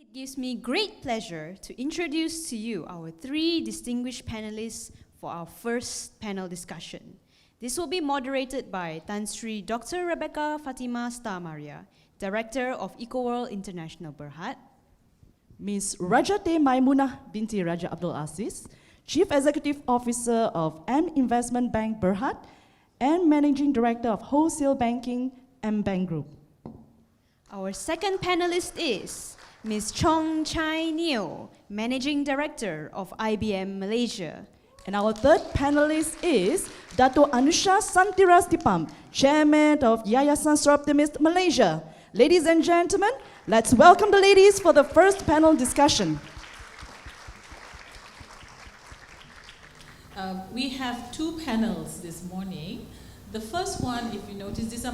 It gives me great pleasure to introduce to you our three distinguished panelists for our first panel discussion. This will be moderated by Tan Sri Dr. Rebecca Fatima Star-Maria, Director of EcoWorld International Berhad, Ms. Raja Teh Maimunah binti Raja Abdul Aziz, Chief Executive Officer of M Investment Bank Berhad, and Managing Director of Wholesale Banking M Bank Group. Our second panelist is Ms. Chong Chye Neo, Managing Director of IBM Malaysia. And our third panelist is Dato Anusha Santhirasthipam, Chairman of Yayasan Optimist Malaysia. Ladies and gentlemen, let's welcome the ladies for the first panel discussion. We have two panels this morning. The first one, if you notice, these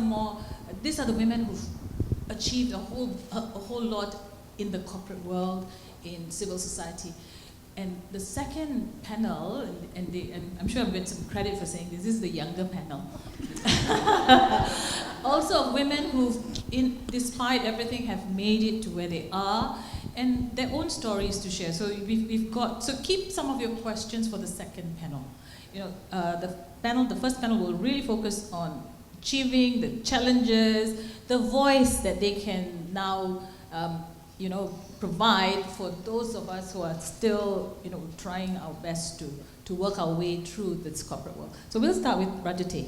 are the women who've achieved a whole lot in the corporate world, in civil society. And the second panel, and I'm sure I'm getting some credit for saying this is the younger panel. Also of women who, despite everything, have made it to where they are, and their own stories to share. So so keep some of your questions for the second panel. The first panel will really focus on achieving the challenges, the voice that they can now, provide for those of us who are still, trying our best to work our way through this corporate world. So we'll start with Raja Teh.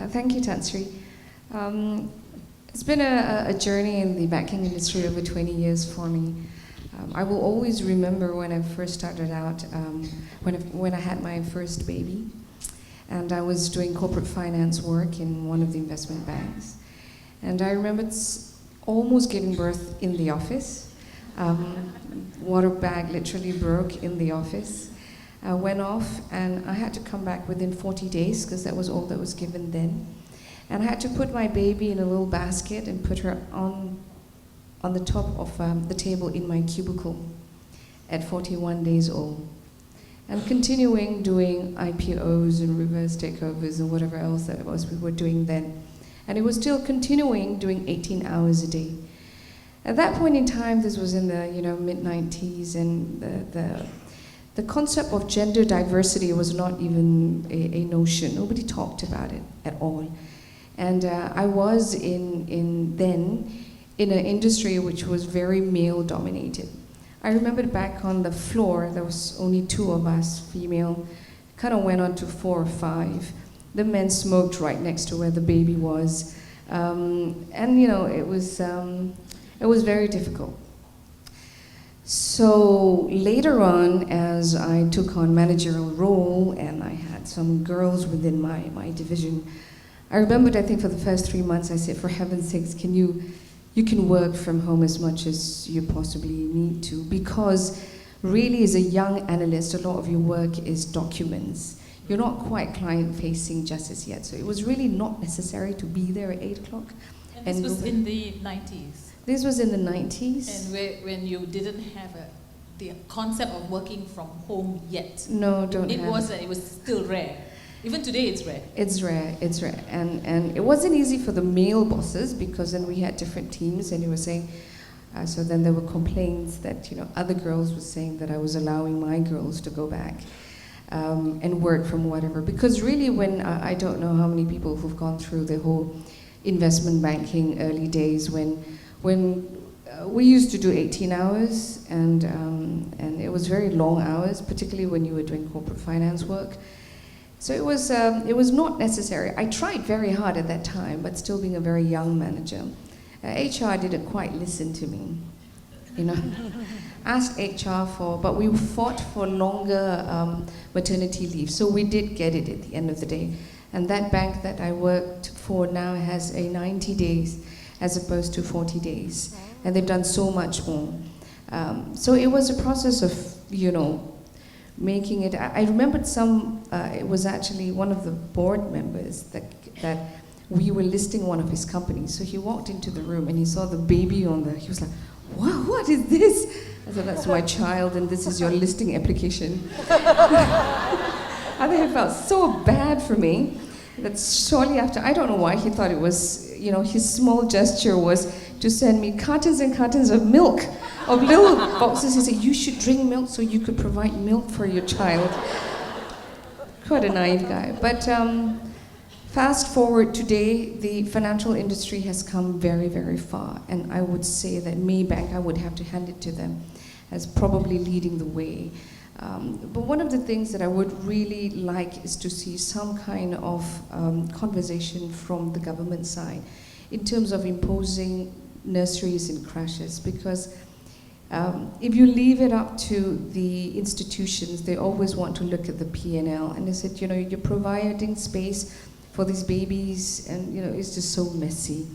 Thank you, Tan Sri. It's been a journey in the banking industry over 20 years for me. I will always remember when I first started out, when I had my first baby, and I was doing corporate finance work in one of the investment banks. And I remember almost giving birth in the office. Water bag literally broke in the office. I went off and I had to come back within 40 days because that was all that was given then. And I had to put my baby in a little basket and put her on the top of the table in my cubicle at 41 days old. And continuing doing IPOs and reverse takeovers and whatever else that it was we were doing then. And it was still continuing doing 18 hours a day. At that point in time, this was in the mid-90s, and the concept of gender diversity was not even a notion. Nobody talked about it at all. And I was then in an industry which was very male-dominated. I remember back on the floor, there was only two of us, female, kind of went on to 4 or 5. The men smoked right next to where the baby was. It was very difficult. So later on, as I took on managerial role and I had some girls within my division, I remembered, I think for the first 3 months, I said, for heaven's sakes, you can work from home as much as you possibly need to, because really as a young analyst, a lot of your work is documents. You're not quite client-facing just as yet, so it was really not necessary to be there at 8 o'clock. And this was in the 90s? This was in the 90s. And when you didn't have the concept of working from home yet? No, It was still rare. Even today it's rare. It's rare. And it wasn't easy for the male bosses, because then we had different teams, and you were saying, so then there were complaints that other girls were saying that I was allowing my girls to go back and work from whatever. Because really when, I don't know how many people who've gone through the whole investment banking early days when we used to do 18 hours and it was very long hours, particularly when you were doing corporate finance work. So it was not necessary. I tried very hard at that time, but still being a very young manager. HR didn't quite listen to me, Asked HR but we fought for longer maternity leave, so we did get it at the end of the day. And that bank that I worked for now has a 90 days as opposed to 40 days. And they've done so much more. So it was a process of, making it. I remembered it was actually one of the board members that we were listing one of his companies. So he walked into the room and he saw the baby he was like, wow, what is this? I said, that's my child and this is your listing application. I think it felt so bad for me that shortly after, I don't know why he thought it was, his small gesture was to to send me cartons and cartons of milk, of little boxes. He said, you should drink milk so you could provide milk for your child. Quite a naive guy. But fast forward today, the financial industry has come very, very far. And I would say that Maybank, I would have to hand it to them, as probably leading the way. But one of the things that I would really like is to see some kind of conversation from the government side in terms of imposing nurseries and crashes, because if you leave it up to the institutions, they always want to look at the P&L, and they said, you know, you're providing space for these babies, and you know, it's just so messy.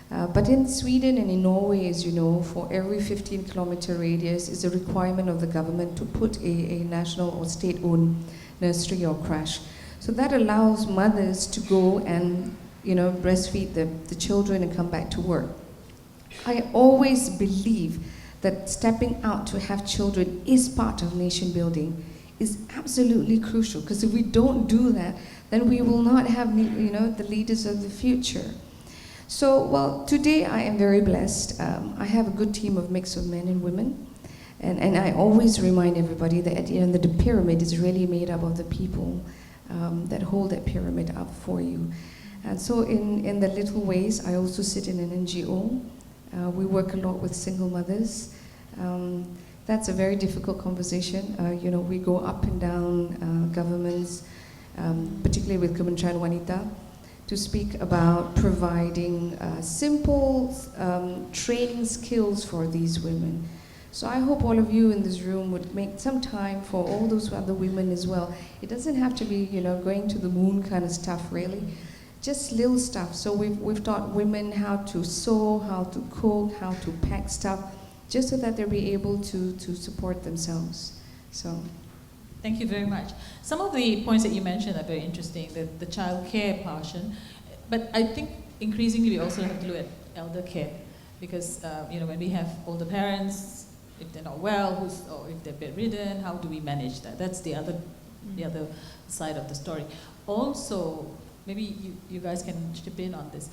But in Sweden and in Norway, as you know, for every 15-kilometer radius is a requirement of the government to put a national or state-owned nursery or crash. So that allows mothers to go and, you know, breastfeed the children and come back to work. I always believe that stepping out to have children is part of nation building, is absolutely crucial, because if we don't do that, then we will not have, you know, the leaders of the future. So, well, today I am very blessed. I have a good team of mix of men and women. And I always remind everybody that at the end of the pyramid is really made up of the people that hold that pyramid up for you. And so in the little ways, I also sit in an NGO. We work a lot with single mothers. That's a very difficult conversation. You know, we go up and down governments, particularly with Kementerian Wanita, to speak about providing simple training skills for these women. So I hope all of you in this room would make some time for all those other women as well. It doesn't have to be, you know, going to the moon kind of stuff, really. Just little stuff. So we've taught women how to sew, how to cook, how to pack stuff, just so that they'll be able to support themselves. So. Thank you very much. Some of the points that you mentioned are very interesting, the child care portion. But I think increasingly we also have to look at elder care, because you know, when we have older parents, if they're not well, or if they're bedridden, how do we manage that? That's the other side of the story. Also, maybe you guys can chip in on this.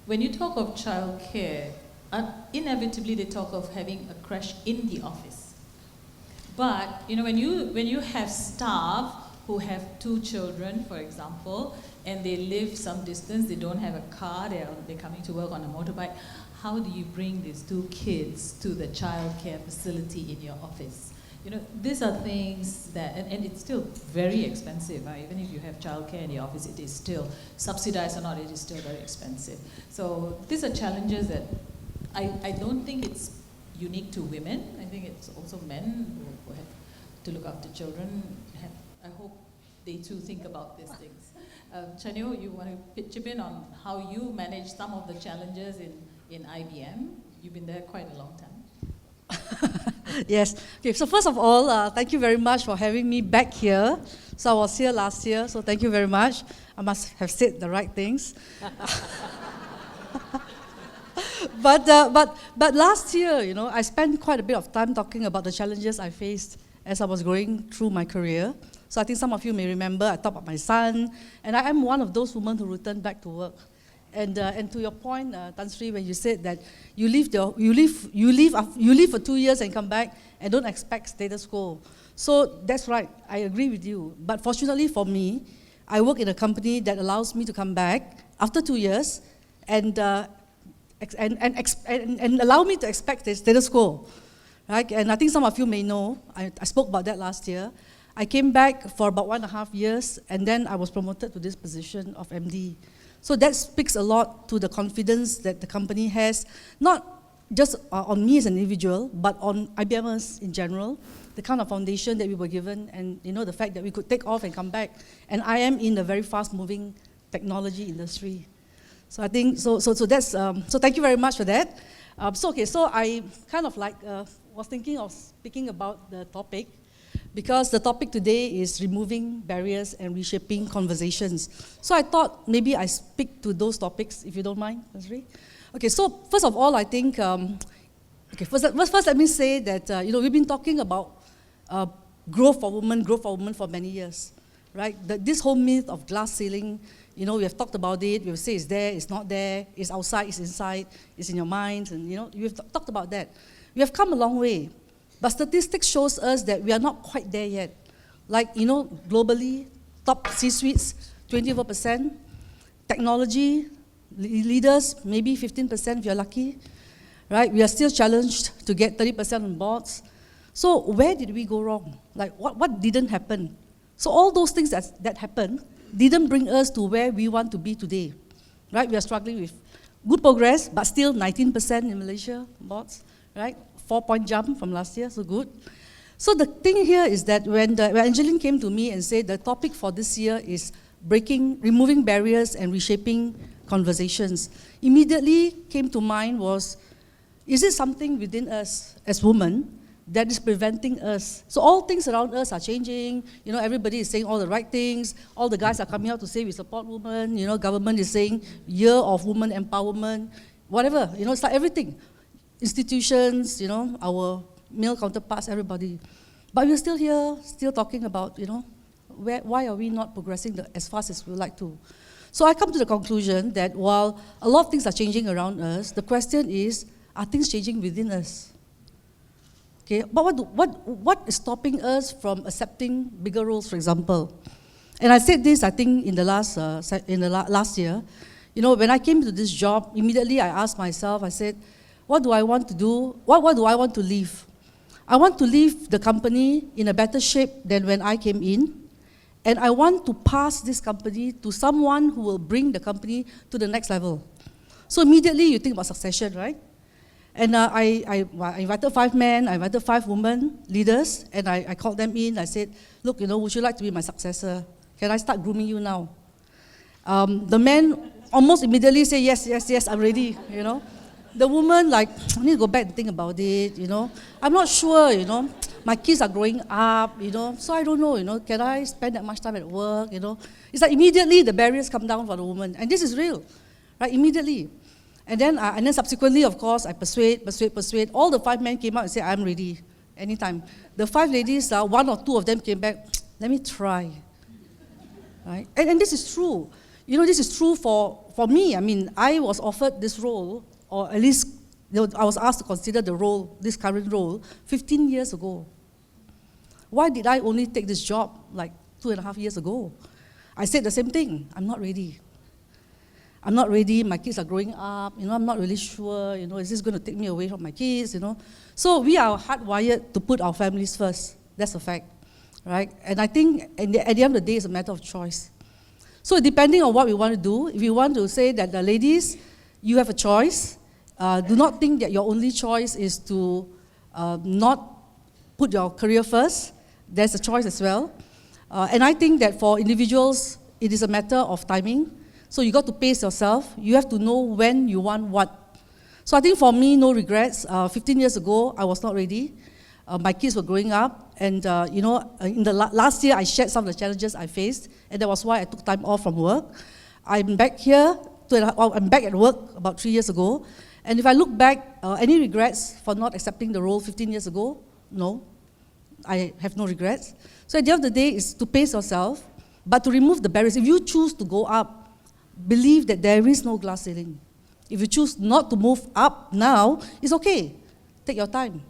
When you talk of child care, inevitably they talk of having a crash in the office. But you know, when you have staff who have 2 children, for example, and they live some distance, they don't have a car, they're coming to work on a motorbike, how do you bring these 2 kids to the child care facility in your office? You know, these are things that, and it's still very expensive. Even if you have child care in the office, it is still, subsidized or not, it is still very expensive. So these are challenges that I don't think it's unique to women. I think it's also men who have to look after children. I hope they too think about these things. Chye Neo, you want to chip in on how you manage some of the challenges in IBM? You've been there quite a long time. Yes. Okay, so first of all, thank you very much for having me back here. So I was here last year, so thank you very much. I must have said the right things. But last year, you know, I spent quite a bit of time talking about the challenges I faced as I was going through my career. So I think some of you may remember I talked about my son, and I am one of those women who returned back to work. And to your point, Tan Sri, when you said that you leave for 2 years and come back and don't expect status quo. So that's right, I agree with you. But fortunately for me, I work in a company that allows me to come back after 2 years and allow me to expect the status quo, right? And I think some of you may know, I spoke about that last year. I came back for about 1.5 years, and then I was promoted to this position of MD. So that speaks a lot to the confidence that the company has, not just on me as an individual, but on IBMers in general, the kind of foundation that we were given, and you know, the fact that we could take off and come back. And I am in a very fast-moving technology industry. So I think, so that's, so thank you very much for that. So I kind of like was thinking of speaking about the topic, because the topic today is removing barriers and reshaping conversations. So I thought maybe I speak to those topics, if you don't mind, Nasri. Okay, so first of all, I think, first let me say that, you know, we've been talking about growth for women for many years, right? This whole myth of glass ceiling You know, we have talked about it. We will say it's there, it's not there, it's outside, it's inside, it's in your mind, and you know, we've talked about that. We have come a long way, but statistics shows us that we are not quite there yet. Like, you know, globally, top C-suites, 24%, technology, leaders, maybe 15% if you're lucky, right? We are still challenged to get 30% on boards. So where did we go wrong? Like, what didn't happen? So all those things that happened didn't bring us to where we want to be today, right? We are struggling with good progress, but still 19% in Malaysia boards, right? 4-point jump from last year, so good. So the thing here is that when Angeline came to me and said the topic for this year is removing barriers and reshaping conversations, immediately came to mind was, is it something within us as women that is preventing us? So all things around us are changing. You know, everybody is saying all the right things. All the guys are coming out to say we support women. You know, government is saying year of women empowerment, whatever. You know, it's like everything. Institutions, you know, our male counterparts, everybody. But we're still here, still talking about, you know, why are we not progressing as fast as we would like to? So I come to the conclusion that while a lot of things are changing around us, the question is, are things changing within us? Okay, but what is stopping us from accepting bigger roles, for example? And I said this, I think, in the last year. You know, when I came to this job, immediately I asked myself, I said, what do I want to do? What do I want to leave? I want to leave the company in a better shape than when I came in. And I want to pass this company to someone who will bring the company to the next level. So immediately you think about succession, right? And I invited 5 men, I invited 5 women leaders, and I called them in. I said, look, you know, would you like to be my successor? Can I start grooming you now? The men almost immediately say, yes, I'm ready, you know. The woman, like, I need to go back and think about it, you know. I'm not sure, you know. My kids are growing up, you know, so I don't know, you know, can I spend that much time at work, you know. It's like immediately the barriers come down for the woman, and this is real, right, immediately. And then subsequently, of course, I persuade. All the 5 men came out and said, I'm ready, anytime. The 5 ladies, 1 or 2 of them came back, let me try, right? And this is true. You know, this is true for me. I mean, I was offered this role, or at least I was asked to consider the role, this current role, 15 years ago. Why did I only take this job like 2.5 years ago? I said the same thing, I'm not ready. I'm not ready, my kids are growing up, you know, I'm not really sure, you know, is this going to take me away from my kids, you know? So we are hardwired to put our families first, that's a fact, right? And I think at the end of the day, it's a matter of choice. So depending on what we want to do, if you want to say that the ladies, you have a choice, do not think that your only choice is to not put your career first, there's a choice as well. And I think that for individuals, it is a matter of timing. So you got to pace yourself. You have to know when you want what. So I think for me, no regrets. 15 years ago, I was not ready. My kids were growing up. And you know, in the last year, I shared some of the challenges I faced. And that was why I took time off from work. I'm back here. I'm back at work about 3 years ago. And if I look back, any regrets for not accepting the role 15 years ago? No. I have no regrets. So at the end of the day, it's to pace yourself, but to remove the barriers. If you choose to go up, believe that there is no glass ceiling. If you choose not to move up now, it's okay. Take your time.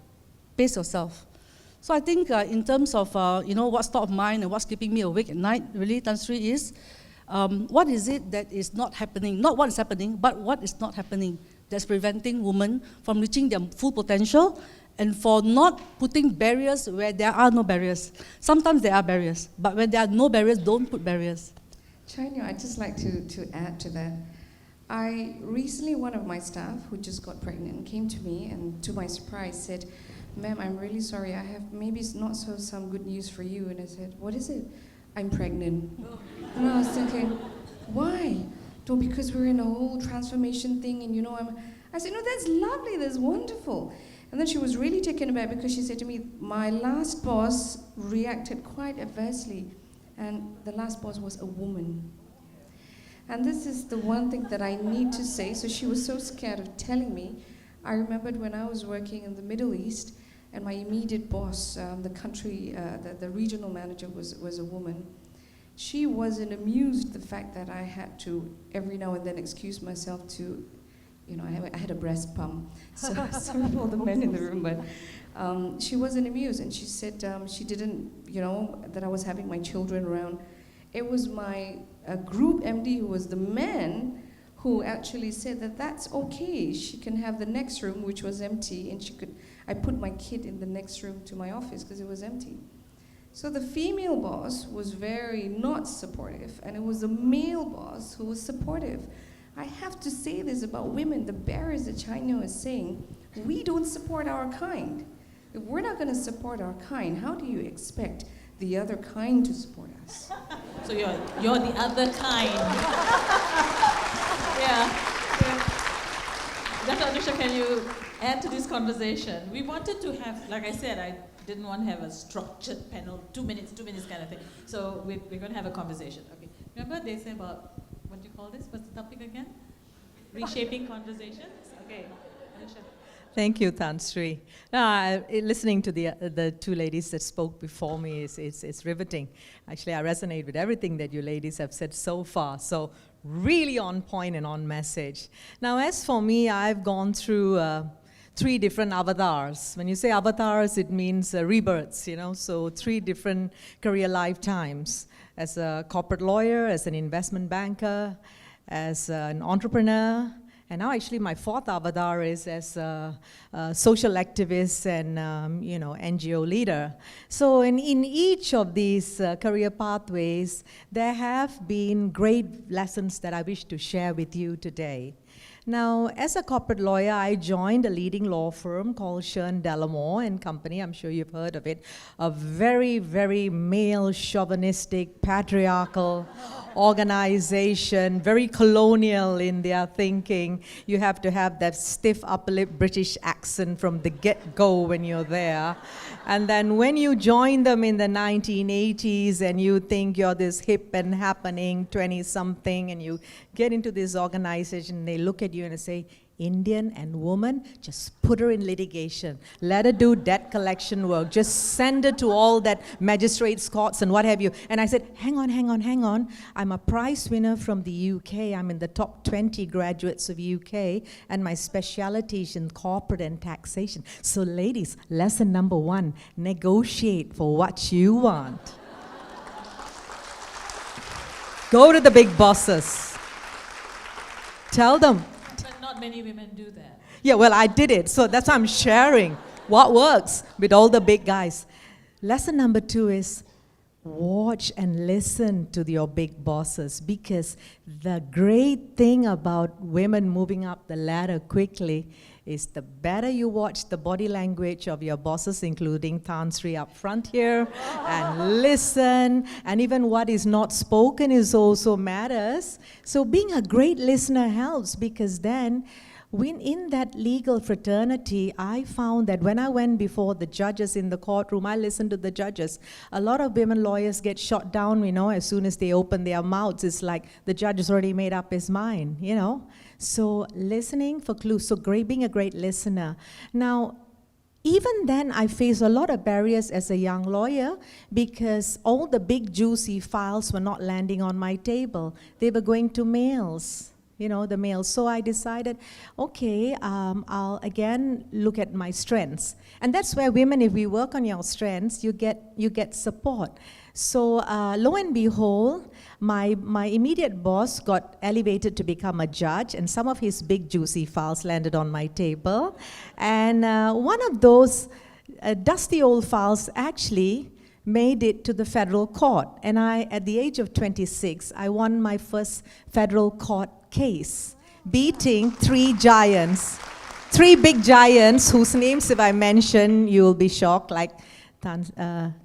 Pace yourself. So I think in terms of you know, what's top of mind and what's keeping me awake at night, really, Tan Sri, is what is it that is not happening? Not what is happening, but what is not happening that's preventing women from reaching their full potential and for not putting barriers where there are no barriers. Sometimes there are barriers, but when there are no barriers, don't put barriers. Chye Neo, I'd just like to add to that. Recently, one of my staff who just got pregnant came to me and to my surprise said, ma'am, I'm really sorry, I have maybe not so some good news for you. And I said, what is it? I'm pregnant. And I was thinking, why? No, because we're in a whole transformation thing and you know, I said, no, that's lovely, that's wonderful. And then she was really taken aback because she said to me, my last boss reacted quite adversely. And the last boss was a woman. And this is the one thing that I need to say. So she was so scared of telling me. I remembered when I was working in the Middle East, and my immediate boss, the regional manager was a woman. she wasn't amused the fact that I had to every now and then excuse myself to, I had a breast pump. So sorry for all the men in the room, but she wasn't amused, and she said she didn't, that I was having my children around. It was my group MD, who was the man, who actually said that that's okay. She can have the next room, which was empty, and I put my kid in the next room to my office because it was empty. So the female boss was very not supportive, and it was the male boss who was supportive. I have to say this about women, the barriers that China is saying, we don't support our kind. If we're not going to support our kind, how do you expect the other kind to support us? So you're the other kind. Yeah. Dato Anusha, can you add to this conversation? We wanted to have, like I said, I didn't want to have a structured panel, 2 minutes kind of thing. So we're going to have a conversation. Okay. Remember they say about, what do you call this? What's the topic again? Reshaping conversations? Okay. Anusha. Thank you, Tan Sri. Listening to the two ladies that spoke before me is riveting. Actually, I resonate with everything that you ladies have said so far. So really on point and on message. Now, as for me, I've gone through 3 different avatars. When you say avatars, it means rebirths, so 3 different career lifetimes. As a corporate lawyer, as an investment banker, as an entrepreneur, and now actually my 4th avatar is as a social activist and NGO leader. So in each of these career pathways, there have been great lessons that I wish to share with you today. Now, as a corporate lawyer, I joined a leading law firm called Shern Delamore and Company. I'm sure you've heard of it. A very, very male, chauvinistic, patriarchal organization, very colonial in their thinking. You have to have that stiff upper lip British accent from the get-go when you're there. And then when you join them in the 1980s and you think you're this hip and happening 20-something and you get into this organization, they look at you and say, Indian and woman, just put her in litigation. Let her do debt collection work. Just send her to all that magistrates' courts and what have you. And I said, hang on. I'm a prize winner from the UK. I'm in the top 20 graduates of UK, and my specialty is in corporate and taxation. So ladies, lesson number 1, negotiate for what you want. Go to the big bosses. Tell them. But not many women do that. Yeah, well, I did it, so that's why I'm sharing what works with all the big guys. Lesson number 2 is watch and listen to your big bosses, because the great thing about women moving up the ladder quickly is the better you watch the body language of your bosses, including Tan Sri up front here, and listen, and even what is not spoken is also matters. So being a great listener helps, because then when in that legal fraternity, I found that when I went before the judges in the courtroom, I listened to the judges. A lot of women lawyers get shot down, as soon as they open their mouths. It's like the judge has already made up his mind, So listening for clues, so being a great listener. Now, even then, I faced a lot of barriers as a young lawyer, because all the big juicy files were not landing on my table. They were going to males. The males. So I decided, okay, I'll again look at my strengths. And that's where women, if we work on your strengths, you get support. So lo and behold, my immediate boss got elevated to become a judge, and some of his big juicy files landed on my table. And one of those dusty old files actually made it to the federal court. And at the age of 26, I won my first federal court case, beating 3 giants, 3 big giants whose names, if I mention, you will be shocked, like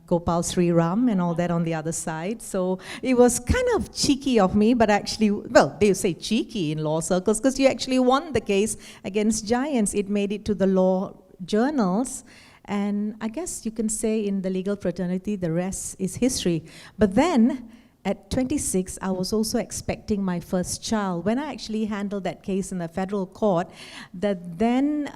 Gopal Sri Ram and all that on the other side. So it was kind of cheeky of me, but actually, well, they say cheeky in law circles because you actually won the case against giants. It made it to the law journals. And I guess you can say in the legal fraternity, the rest is history. But then, at 26, I was also expecting my first child. When I actually handled that case in the federal court, the then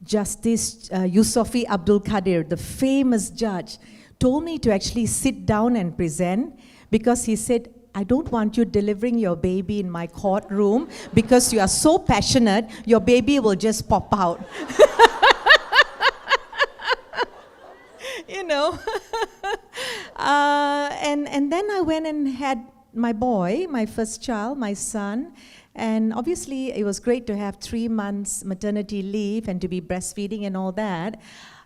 Justice Yusofi Abdul Qadir, the famous judge, told me to actually sit down and present because he said, I don't want you delivering your baby in my courtroom because you are so passionate, your baby will just pop out. You know. And then I went and had my boy, my first child, my son. And obviously, it was great to have 3 months maternity leave and to be breastfeeding and all that.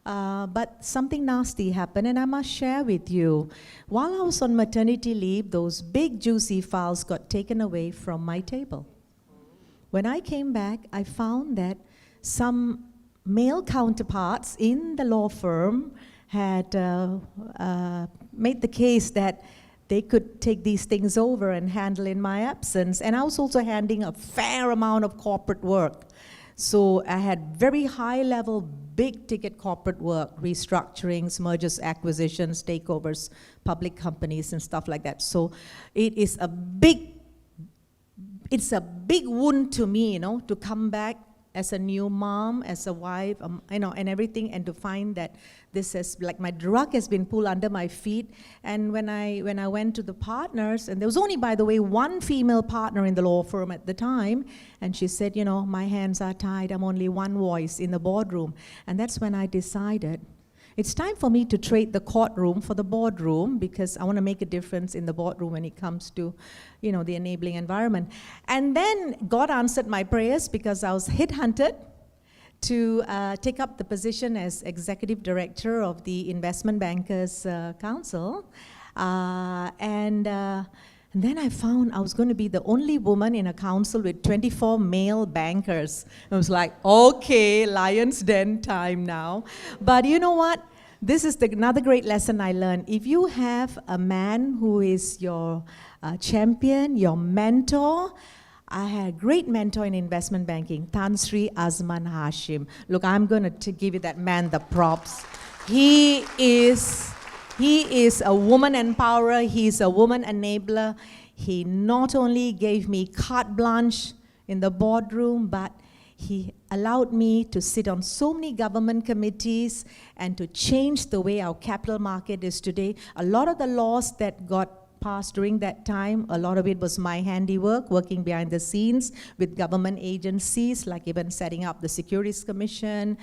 But something nasty happened, and I must share with you. While I was on maternity leave, those big juicy files got taken away from my table. When I came back, I found that some male counterparts in the law firm had made the case that they could take these things over and handle in my absence. And I was also handling a fair amount of corporate work. So I had very high-level, big-ticket corporate work, restructurings, mergers, acquisitions, takeovers, public companies, and stuff like that. So it's a big wound to me, you know, to come back as a new mom, as a wife, you know, and everything, and to find that this is like my rug has been pulled under my feet. And when I went to the partners, and there was only, by the way, one female partner in the law firm at the time, and she said, you know, my hands are tied, I'm only one voice in the boardroom. And that's when I decided it's time for me to trade the courtroom for the boardroom because I want to make a difference in the boardroom when it comes to, you know, the enabling environment. And then God answered my prayers because I was headhunted to take up the position as executive director of the Investment Bankers Council. And then I found I was going to be the only woman in a council with 24 male bankers. I was like, okay, lion's den time now. But you know what? This is another great lesson I learned. If you have a man who is your champion, your mentor, I had a great mentor in investment banking, Tan Sri Azman Hashim. Look, I'm going to give you that man the props. He is a woman empowerer. He's a woman enabler. He not only gave me carte blanche in the boardroom, but he allowed me to sit on so many government committees and to change the way our capital market is today. A lot of the laws that got passed during that time, a lot of it was my handiwork, working behind the scenes with government agencies, like even setting up the Securities Commission,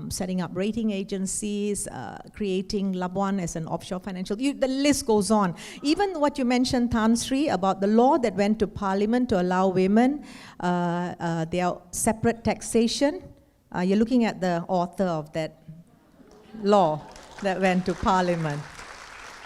setting up rating agencies, creating Labuan as an offshore financial, the list goes on. Even what you mentioned, Tan Sri, about the law that went to Parliament to allow women their separate taxation. You're looking at the author of that law that went to Parliament.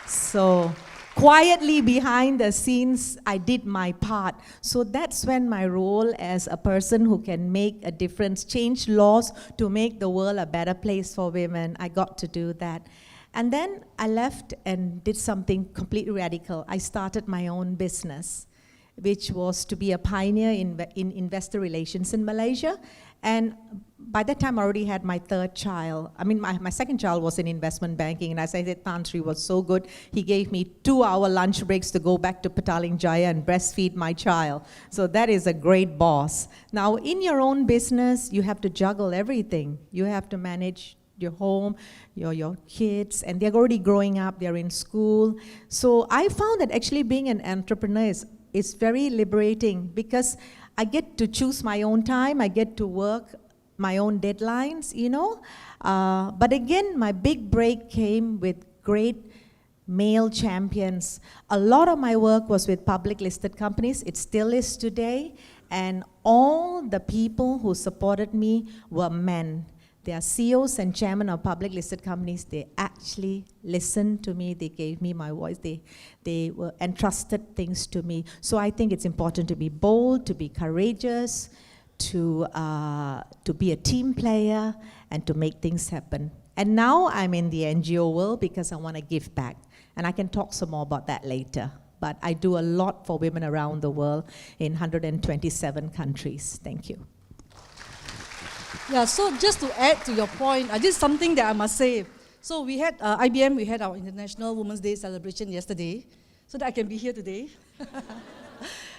So quietly behind the scenes, I did my part. So that's when my role as a person who can make a difference, change laws to make the world a better place for women, I got to do that. And then I left and did something completely radical. I started my own business, which was to be a pioneer in investor relations in Malaysia. And by that time, I already had my third child. I mean, my second child was in investment banking, and as I said, Tan Sri was so good. He gave me 2-hour lunch breaks to go back to Petaling Jaya and breastfeed my child. So that is a great boss. Now, in your own business, you have to juggle everything. You have to manage your home, your kids, and they're already growing up, they're in school. So I found that actually being an entrepreneur is very liberating because I get to choose my own time, I get to work my own deadlines, you know. But again, my big break came with great male champions. A lot of my work was with public listed companies, it still is today, and all the people who supported me were men. They are CEOs and chairmen of public listed companies. They actually listened to me. They gave me my voice. They were entrusted things to me. So I think it's important to be bold, to be courageous, to be a team player, and to make things happen. And now I'm in the NGO world because I want to give back. And I can talk some more about that later. But I do a lot for women around the world in 127 countries. Thank you. Yeah, so just to add to your point, this is something that I must say. So we had, IBM, we had our International Women's Day celebration yesterday, so that I can be here today.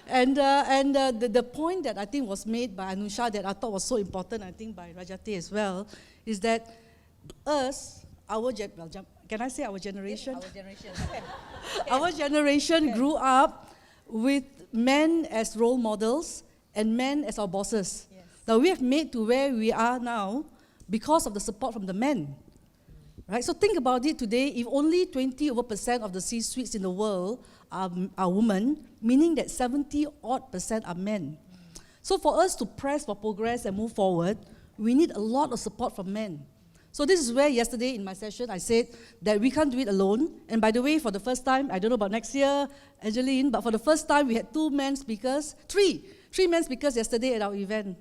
And the point that I think was made by Anusha that I thought was so important, I think by Raja Teh as well, is that can I say our generation? Our generation. Our generation grew up with men as role models and men as our bosses. Yes. Now we have made to where we are now because of the support from the men. Right? So think about it today, if only 20% of the C-suites in the world are women, meaning that 70% are men. So for us to press for progress and move forward, we need a lot of support from men. So this is where yesterday in my session I said that we can't do it alone. And by the way, for the first time, I don't know about next year, Angeline, but for the first time we had three men speakers yesterday at our event.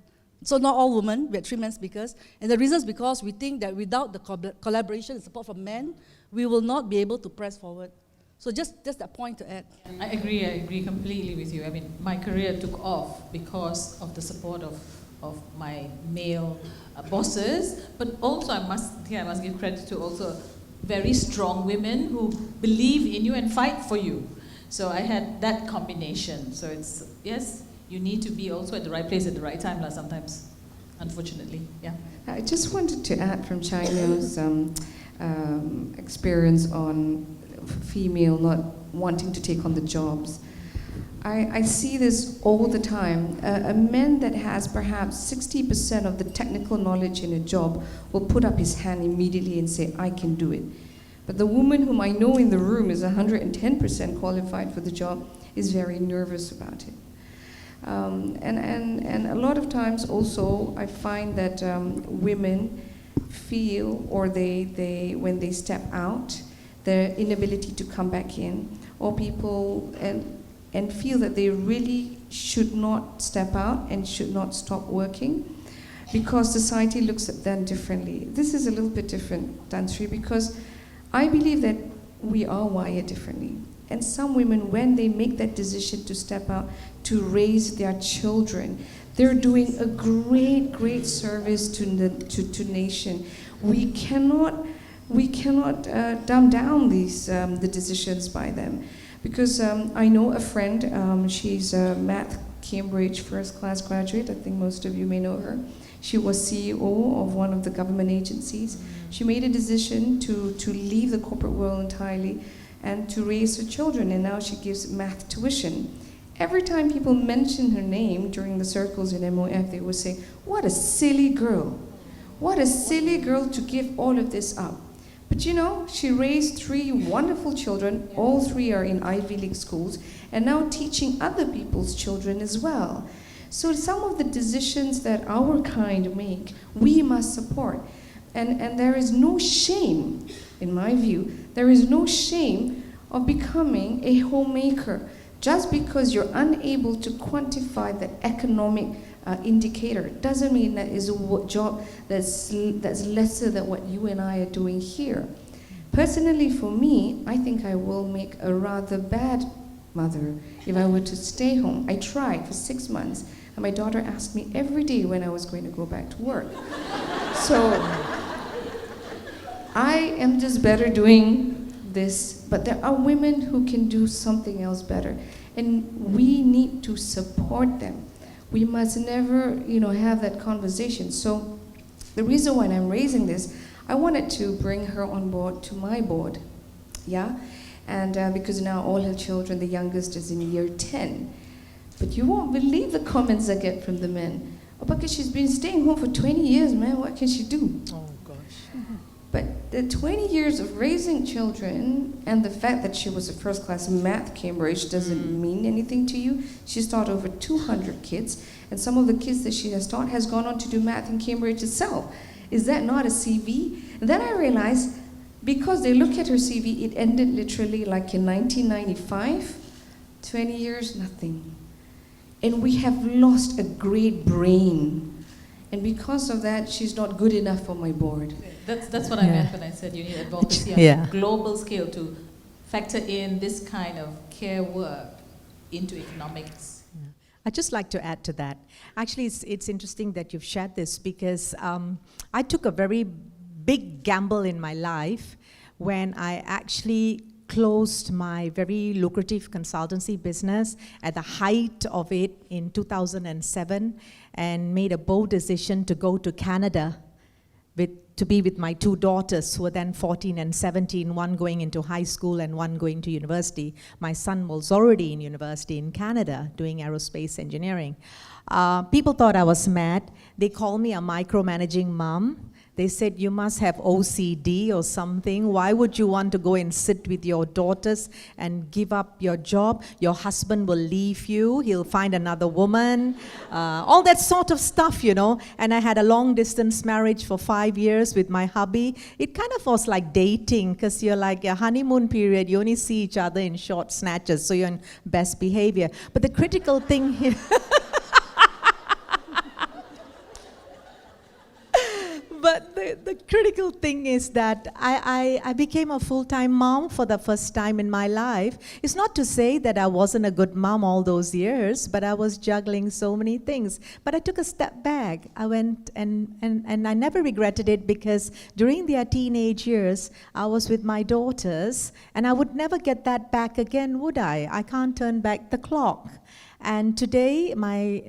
So not all women, we had 3 men speakers. And the reason is because we think that without the collaboration and support from men, we will not be able to press forward. So just that point to add. I agree completely with you. I mean, my career took off because of the support of my male bosses, but also I must give credit to also very strong women who believe in you and fight for you. So I had that combination. So it's, yes, you need to be also at the right place at the right time sometimes, unfortunately. Yeah. I just wanted to add from Chye Neo's experience on female not wanting to take on the jobs. I see this all the time. A man that has perhaps 60% of the technical knowledge in a job will put up his hand immediately and say, I can do it. But the woman whom I know in the room is 110% qualified for the job is very nervous about it. And a lot of times also I find that women feel, or they when they step out, their inability to come back in, or people and feel that they really should not step out and should not stop working because society looks at them differently. This is a little bit different, Tan Sri, because I believe that we are wired differently. And some women, when they make that decision to step out to raise their children, they're doing a great service to nation. We cannot dumb down these the decisions by them, because I know a friend. She's a math Cambridge first class graduate. I think most of you may know her. She was CEO of one of the government agencies. She made a decision to leave the corporate world entirely and to raise her children, and now she gives math tuition. Every time people mention her name during the circles in MOF, they would say, what a silly girl. What a silly girl to give all of this up. But you know, she raised 3 wonderful children. All 3 are in Ivy League schools, and now teaching other people's children as well. So some of the decisions that our kind make, we must support. And there is no shame, in my view, there is no shame of becoming a homemaker just because you're unable to quantify the economic indicator. Doesn't mean that is a job that's lesser than what you and I are doing here. Personally, for me, I think I will make a rather bad mother if I were to stay home. I tried for 6 months, and my daughter asked me every day when I was going to go back to work. So I am just better doing this, but there are women who can do something else better, and we need to support them. We must never, have that conversation. So the reason why I'm raising this, I wanted to bring her on board to my board, yeah? And because now all her children, the youngest is in year 10. But you won't believe the comments I get from the men. Oh, because she's been staying home for 20 years, man, what can she do? Oh, gosh. But the 20 years of raising children and the fact that she was a first-class math Cambridge doesn't mean anything to you. She's taught over 200 kids, and some of the kids that she has taught has gone on to do math in Cambridge itself. Is that not a CV? And then I realized, because they look at her CV, it ended literally like in 1995, 20 years, nothing. And we have lost a great brain. And because of that, she's not good enough for my board. That's what I meant when I said you need advocacy on a global scale to factor in this kind of care work into economics. Yeah. I'd just like to add to that. Actually, it's interesting that you've shared this because I took a very big gamble in my life when I actually closed my very lucrative consultancy business at the height of it in 2007 and made a bold decision to go to Canada with to be with my two daughters who were then 14 and 17, one going into high school and one going to university. My son was already in university in Canada doing aerospace engineering. People thought I was mad. They called me a micromanaging mom. They said, you must have OCD or something. Why would you want to go and sit with your daughters and give up your job? Your husband will leave you. He'll find another woman. All that sort of stuff, you know. And I had a long-distance marriage for 5 years with my hubby. It kind of was like dating, because you're like a honeymoon period. You only see each other in short snatches, so you're in best behavior. But the critical thing here... But the critical thing is that I became a full-time mom for the first time in my life. It's not to say that I wasn't a good mom all those years, but I was juggling so many things. But I took a step back. I went and I never regretted it, because during their teenage years, I was with my daughters, and I would never get that back again, would I? I can't turn back the clock. And today, my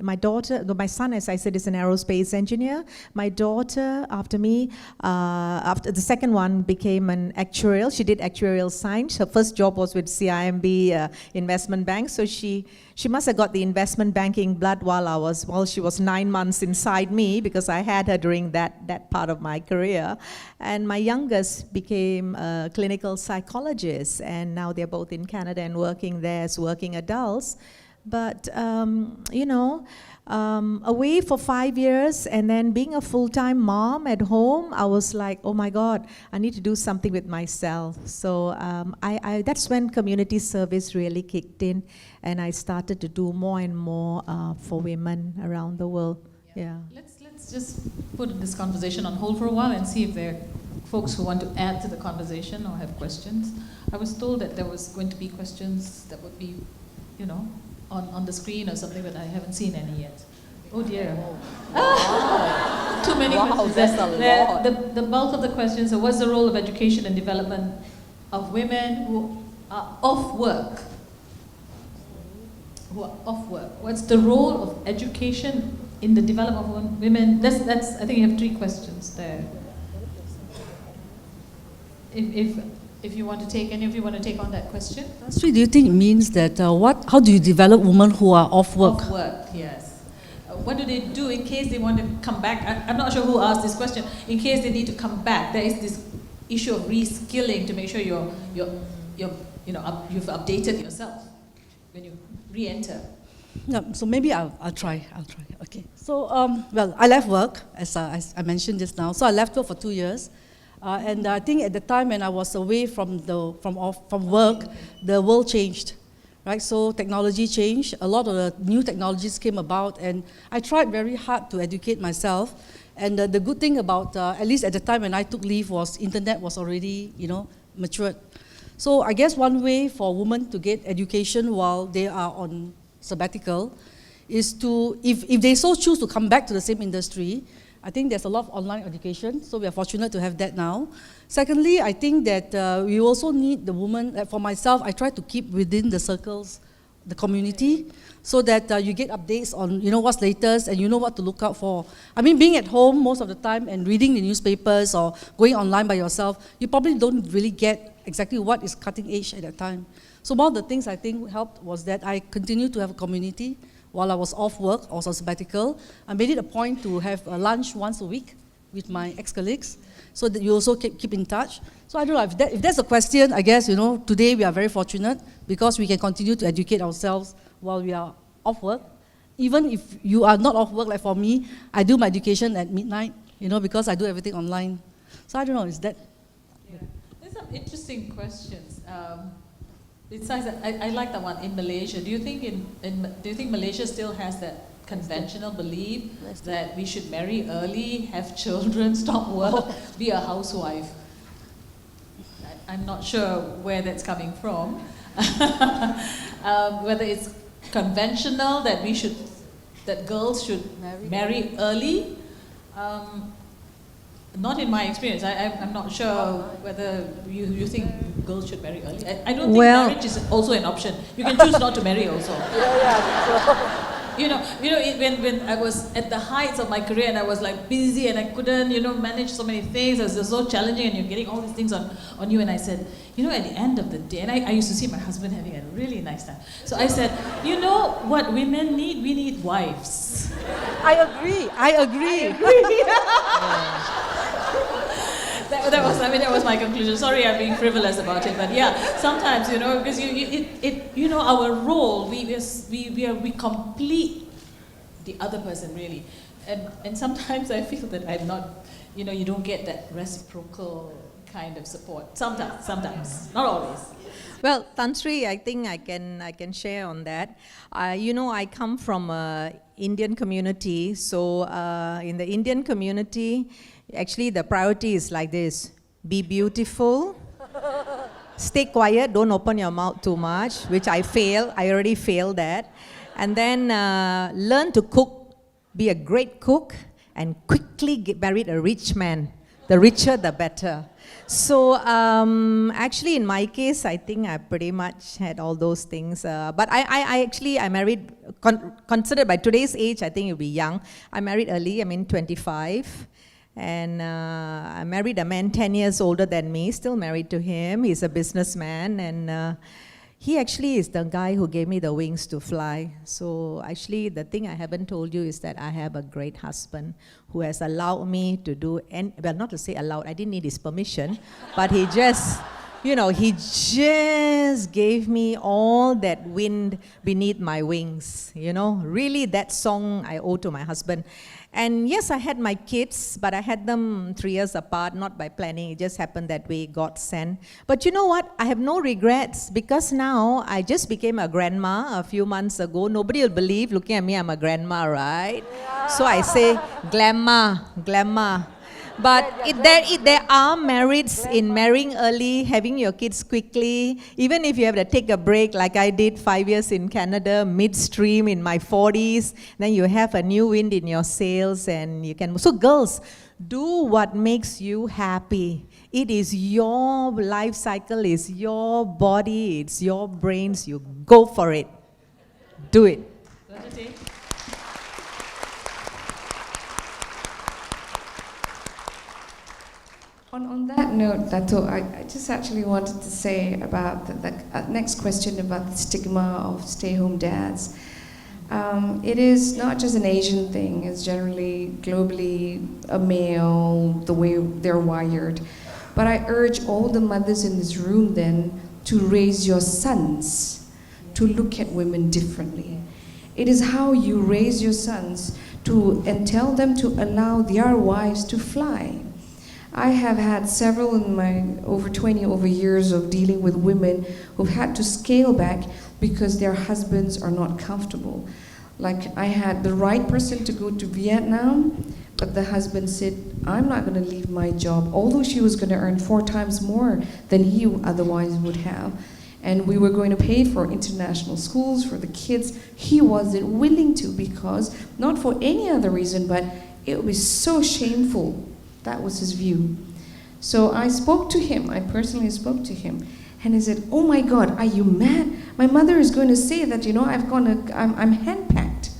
son, as I said, is an aerospace engineer. My daughter, after me, after the second one, became an actuarial. She did actuarial science. Her first job was with CIMB Investment Bank. So she must have got the investment banking blood while she was 9 months inside me, because I had her during that part of my career. And my youngest became a clinical psychologist, and now they're both in Canada and working there as working adults. But, away for 5 years and then being a full-time mom at home, I was like, oh my God, I need to do something with myself. So that's when community service really kicked in, and I started to do more and more for women around the world. Yeah. Let's just put this conversation on hold for a while and see if there are folks who want to add to the conversation or have questions. I was told that there was going to be questions that would be, on the screen or something, but I haven't seen any yet. Oh dear. Too many questions. That's a lot. The bulk of the questions are, what's the role of education and development of women who are off work? What's the role of education in the development of women? That's. I think you have 3 questions there. If you want to take, any of you want to take on that question? So do you think it means that, how do you develop women who are off work? Off work, yes. What do they do in case they want to come back? I'm not sure who asked this question. In case they need to come back, there is this issue of reskilling to make sure you've updated yourself when you re-enter. Yeah, so maybe I'll try. Okay. So, I left work, as I mentioned just now. So I left work for 2 years. And I think at the time when I was away from work, the world changed, right? So technology changed. A lot of the new technologies came about, and I tried very hard to educate myself. And the good thing about, at least at the time when I took leave, was internet was already, matured. So I guess one way for women to get education while they are on sabbatical is to, if they so choose to come back to the same industry, I think there's a lot of online education, so we are fortunate to have that now. Secondly, I think that we also need the woman, for myself, I try to keep within the circles, the community, so that you get updates on what's latest and you know what to look out for. I mean, being at home most of the time and reading the newspapers or going online by yourself, you probably don't really get exactly what is cutting edge at that time. So one of the things I think helped was that I continued to have a community. While I was off work, I was on sabbatical, I made it a point to have a lunch once a week with my ex-colleagues, so that you also keep in touch. So I don't know, if that's a question, I guess, today we are very fortunate because we can continue to educate ourselves while we are off work. Even if you are not off work, like for me, I do my education at midnight, because I do everything online. So I don't know, is that? Yeah. There's some interesting questions. Besides that, I like that one in Malaysia. Do you think do you think Malaysia still has that conventional belief that we should marry early, have children, stop work, be a housewife? I'm not sure where that's coming from. Whether it's conventional that girls should marry early. Not in my experience. I'm not sure whether you think girls should marry early. I don't think marriage is also an option. You can choose not to marry also. When I was at the heights of my career and I was like busy and I couldn't, manage so many things, it was so challenging and you're getting all these things on you, and I said, at the end of the day, and I used to see my husband having a really nice time. So I said, what women need? We need wives. I agree. That was my conclusion. Sorry, I'm being frivolous about it, but yeah, sometimes because our role, we complete the other person really, and sometimes I feel that I'm not, you don't get that reciprocal kind of support. Sometimes, not always. Well, Tan Sri, I think I can share on that. I come from an Indian community, so in the Indian community, actually the priority is like this: be beautiful, stay quiet, don't open your mouth too much, which I already failed that, and then learn to cook, be a great cook, and quickly get married a rich man. The richer, the better. So actually, in my case, I think I pretty much had all those things. But I married, considered by today's age, I think you'll be young. I married early, 25. And I married a man 10 years older than me, still married to him. He's a businessman, and he actually is the guy who gave me the wings to fly. So actually, the thing I haven't told you is that I have a great husband who has allowed me to do, well, not to say allowed, I didn't need his permission, but he just, he just gave me all that wind beneath my wings, Really, that song I owe to my husband. And yes, I had my kids, but I had them 3 years apart, not by planning. It just happened that way, God sent. But you know what? I have no regrets, because now I just became a grandma a few months ago. Nobody will believe, looking at me, I'm a grandma, right? Yeah. So I say, glamour. But there are merits in marrying early, having your kids quickly, even if you have to take a break like I did 5 years in Canada, midstream in my 40s, then you have a new wind in your sails and you can... So girls, do what makes you happy. It is your life cycle, it's your body, it's your brains, you go for it. Do it. On that note, Dato, I just actually wanted to say about the next question about the stigma of stay-home dads. It is not just an Asian thing, it's generally globally a male, the way they're wired. But I urge all the mothers in this room then to raise your sons to look at women differently. It is how you raise your sons and tell them to allow their wives to fly. I have had several in my over years of dealing with women who've had to scale back because their husbands are not comfortable. Like, I had the right person to go to Vietnam, but the husband said, I'm not going to leave my job, although she was going to earn 4 times more than he otherwise would have. And we were going to pay for international schools for the kids. He wasn't willing to, because, not for any other reason, but it was so shameful. That was his view. So I personally spoke to him, and he said, oh my God, are you mad? My mother is going to say that, I'm hand-packed.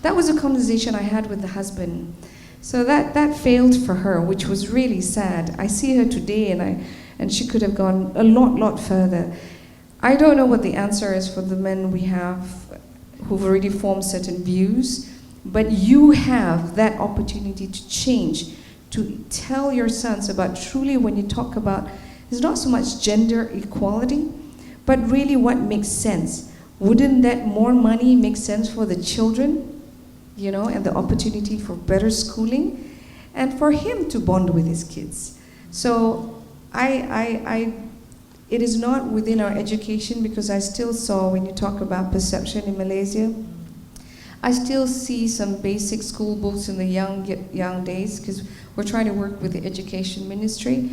That was a conversation I had with the husband. So that failed for her, which was really sad. I see her today, and she could have gone a lot further. I don't know what the answer is for the men we have who've already formed certain views, but you have that opportunity to change, to tell your sons about truly, when you talk about, it's not so much gender equality, but really what makes sense. Wouldn't that more money make sense for the children, and the opportunity for better schooling, and for him to bond with his kids? So it is not within our education, because I still saw, when you talk about perception in Malaysia, I still see some basic school books in the young days, because we're trying to work with the education ministry,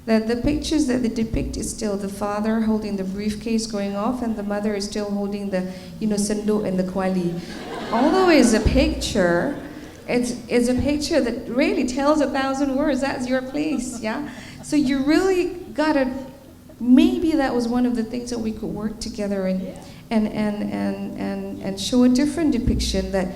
that the pictures that they depict is still the father holding the briefcase going off, and the mother is still holding the, sendok and the kuali. Although it's a picture, it's a picture that really tells 1,000 words. That's your place, yeah? So you really gotta, maybe that was one of the things that we could work together and show a different depiction that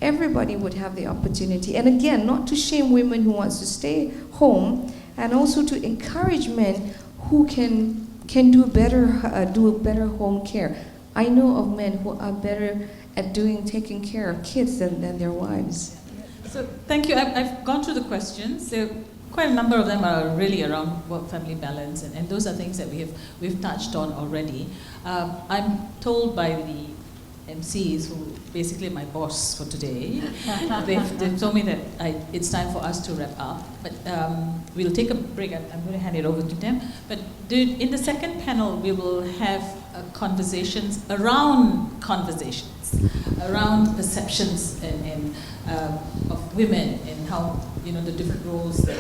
everybody would have the opportunity. And again, not to shame women who wants to stay home, and also to encourage men who can do better home care. I know of men who are better at taking care of kids than their wives. So thank you. I've gone through the questions. There, quite a number of them are really around work-family balance, and those are things that we've touched on already. I'm told by the MCs, who basically my boss for today, they've told me that it's time for us to wrap up. But we'll take a break. I'm going to hand it over to them. But in the second panel, we will have conversations around perceptions of women, and how the different roles that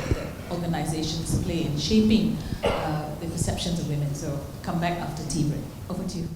organizations play in shaping the perceptions of women. So come back after tea break. Over to you.